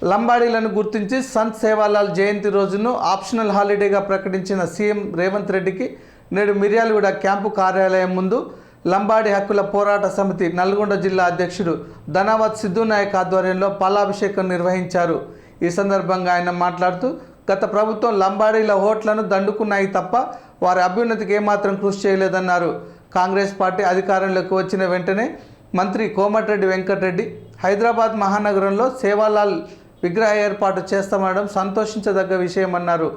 లంబాడీలను గుర్తించి సంత్ సేవాలాల్ జయంతి రోజును ఆప్షనల్ హాలిడేగా ప్రకటించిన సీఎం రేవంత్ రెడ్డికి నేడు మిర్యాలగూడ క్యాంపు కార్యాలయం ముందు లంబాడీ హక్కుల పోరాట సమితి నల్గొండ జిల్లా అధ్యక్షుడు ధనావత్ సిద్ధు నాయక్ ఆధ్వర్యంలో పాలాభిషేకం నిర్వహించారు. ఈ సందర్భంగా ఆయన మాట్లాడుతూ గత ప్రభుత్వం లంబాడీల ఓట్లను దండుకున్నాయి తప్ప వారి అభ్యున్నతికి ఏమాత్రం కృషి చేయలేదన్నారు. కాంగ్రెస్ పార్టీ అధికారంలోకి వచ్చిన వెంటనే మంత్రి కోమటిరెడ్డి వెంకటరెడ్డి హైదరాబాద్ మహానగరంలో సేవాలాల్ విగ్రహ ఏర్పాటు చేస్తామనడం సంతోషించదగ్గ విషయమన్నారు.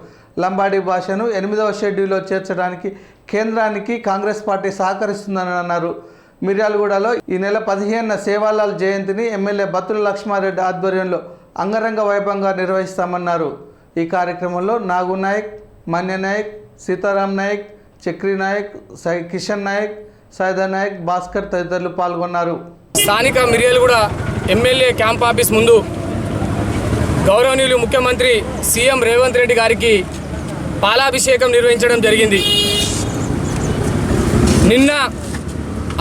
లంబాడీ భాషను 8వ షెడ్యూల్లో చేర్చడానికి కేంద్రానికి కాంగ్రెస్ పార్టీ సహకరిస్తుందని అన్నారు. మిర్యాలగూడలో ఈ నెల 15న సేవాలాల్ జయంతిని ఎమ్మెల్యే బత్తుల లక్ష్మారెడ్డి ఆధ్వర్యంలో అంగరంగ వైభవంగా నిర్వహిస్తామన్నారు. ఈ కార్యక్రమంలో నాగు నాయక్, మన్య నాయక్, సీతారాం నాయక్, చక్రి నాయక్, కిషన్ నాయక్, సైదా నాయక్, భాస్కర్ తదితరులు పాల్గొన్నారు. స్థానిక మిర్యాలగూడ ఎమ్మెల్యే క్యాంప్ ఆఫీస్ ముందు గౌరవనీయులు ముఖ్యమంత్రి సీఎం రేవంత్ రెడ్డి గారికి పాలాభిషేకం నిర్వహించడం జరిగింది. నిన్న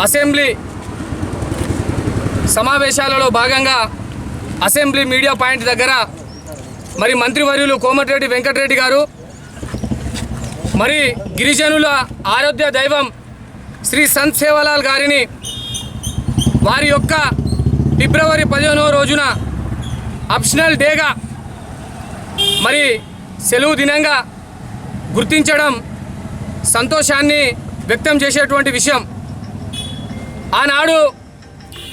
అసెంబ్లీ సమావేశాలలో భాగంగా అసెంబ్లీ మీడియా పాయింట్ దగ్గర మరి మంత్రివర్యులు కోమటిరెడ్డి వెంకటరెడ్డి గారు మరి గిరిజనుల ఆరాధ్య దైవం శ్రీ సంత్ సేవాలాల్ గారిని వారి యొక్క ఫిబ్రవరి 15వ రోజున ఆప్షనల్ డేగా మరి సెలవు దినంగా గుర్తించడం సంతోషాన్ని వ్యక్తం చేసేటువంటి విషయం. ఆనాడు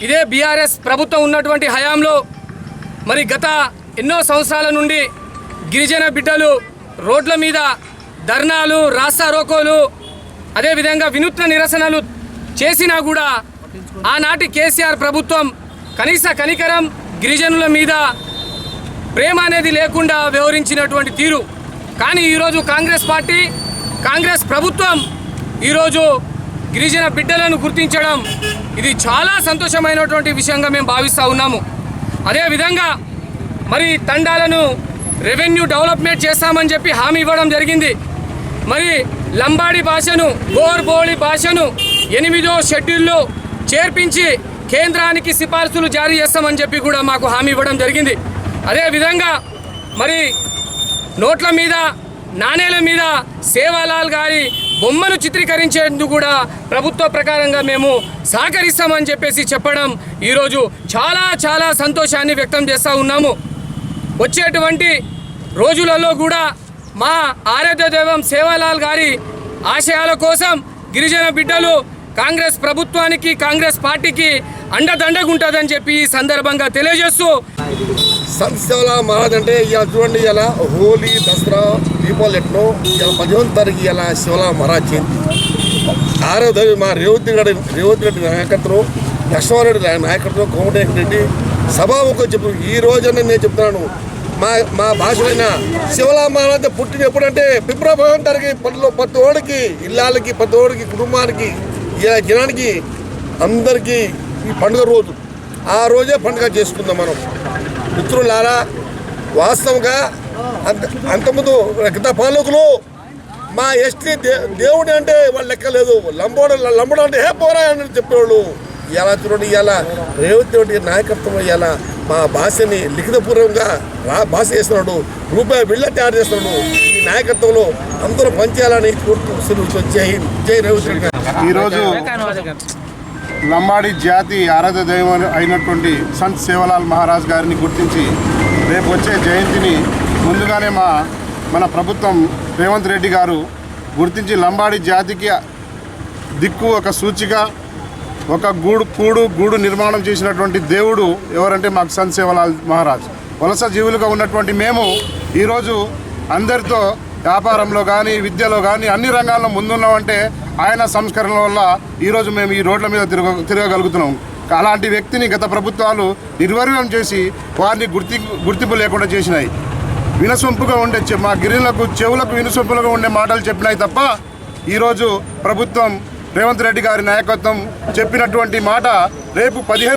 ఇదే బీఆర్ఎస్ ప్రభుత్వం ఉన్నటువంటి హయాంలో మరి గత ఎన్నో సంవత్సరాల నుండి గిరిజన బిడ్డలు రోడ్ల మీద ధర్నాలు, రాస్తారోకోలు, అదేవిధంగా వినూత్న నిరసనలు చేసినా కూడా ఆనాటి కేసీఆర్ ప్రభుత్వం కనీస కనికరం గిరిజనుల మీద ప్రేమ అనేది లేకుండా వ్యవహరించినటువంటి తీరు. కానీ ఈరోజు కాంగ్రెస్ పార్టీ, కాంగ్రెస్ ప్రభుత్వం ఈరోజు గిరిజన బిడ్డలను గుర్తించడం ఇది చాలా సంతోషమైనటువంటి విషయంగా మేము భావిస్తూ ఉన్నాము. అదేవిధంగా మరి తండాలను రెవెన్యూ డెవలప్మెంట్ చేస్తామని చెప్పి హామీ ఇవ్వడం జరిగింది. మరి లంబాడీ భాషను, గోర్బోళి భాషను 8వ షెడ్యూల్లో చేర్పించి కేంద్రానికి సిఫార్సులు జారీ చేస్తామని చెప్పి కూడా మాకు హామీ ఇవ్వడం జరిగింది. అదేవిధంగా మరి నోట్ల మీద, నాణేల మీద సేవాలాల్ గారి బొమ్మను చిత్రీకరించేందుకు కూడా ప్రభుత్వ ప్రకారంగా మేము సహకరిస్తామని చెప్పేసి చెప్పడం ఈరోజు చాలా చాలా సంతోషాన్ని వ్యక్తం చేస్తూ ఉన్నాము. వచ్చేటువంటి రోజులలో కూడా మా ఆరాధ్య దైవం సేవాలాల్ గారి ఆశయాల కోసం గిరిజన బిడ్డలు కాంగ్రెస్ ప్రభుత్వానికి, కాంగ్రెస్ పార్టీకి అండదండగా ఉంటుందని చెప్పి ఈ సందర్భంగా తెలియజేస్తూ సంత్ సేవాలాల్ మహారాజ్ అంటే ఇలా చూడండి, ఇలా హోలీ, దసరా, దీపావళి ఎట్నో ఇలా 15వ తారీఖు ఇలా సేవాలాల్ మహారాజ్ జయంతి. ఆరాధ్య మా రేవంత్ రెడ్డి నాయకత్వం, లక్ష్మారెడ్డి నాయకత్వం, కోమటిరెడ్డి రెడ్డి సభాముఖం చెప్పు. ఈ రోజున నేను చెప్తున్నాను, మా భాషలైన సేవాలాల్ మహారాజ్ పుట్టిన ఎప్పుడంటే ఫిబ్రవరి 15వ తారీఖు ప్రతి ఓడికి, ఇళ్ళకి, ప్రతి ఓడికి, కుటుంబానికి, జనానికి అందరికీ ఈ పండుగ రోజు. ఆ రోజే పండుగ చేసుకుందాం మనం. మిత్రులారా, వాస్తవంగా అంతకుముందు గత పాలకులు మా ఎస్టీ దేవుడు అంటే వాళ్ళు లెక్కలేదు, లంబోడు అంటే పోరా అని చెప్పేవాళ్ళు. ఇలా చూడండి, ఇలా రేవంత్ రెడ్డి నాయకత్వం ఇలా మా భాషని లిఖితపూర్వకంగా భాష చేస్తున్నాడు, రూపాయి బిళ్ళ తయారు చేస్తున్నాడు. ఈ నాయకత్వంలో అందరూ పనిచేయాలని కోరుతూ జై రేవంత్ రెడ్డి. ఈరోజు లంబాడీ జాతి ఆరాధ్య దైవం అయినటువంటి సంత్ సేవాలాల్ మహారాజ్ గారిని గుర్తించి రేపు వచ్చే జయంతిని ముందుగానే మన ప్రభుత్వం రేవంత్ రెడ్డి గారు గుర్తించి లంబాడీ జాతికి దిక్కు, ఒక సూచిక, ఒక గూడు నిర్మాణం చేసినటువంటి దేవుడు ఎవరంటే మాకు సంత్ సేవాలాల్ మహారాజ్. వలస జీవులుగా ఉన్నటువంటి మేము ఈరోజు అందరితో వ్యాపారంలో కానీ, విద్యలో కానీ అన్ని రంగాల్లో ముందున్నామంటే ఆయన సంస్కరణల వల్ల ఈరోజు మేము ఈ రోడ్ల మీద తిరగగలుగుతున్నాం. అలాంటి వ్యక్తిని గత ప్రభుత్వాలు నిర్వీర్యం చేసి వారిని గుర్తింపు లేకుండా చేసినాయి. వినసొంపుగా ఉండే మా గిరిజనులకు చెవులకు వినసొంపులుగా ఉండే మాటలు చెప్పినాయి తప్ప ఈరోజు ప్రభుత్వం రేవంత్ రెడ్డి గారి నాయకత్వం చెప్పినటువంటి మాట రేపు 15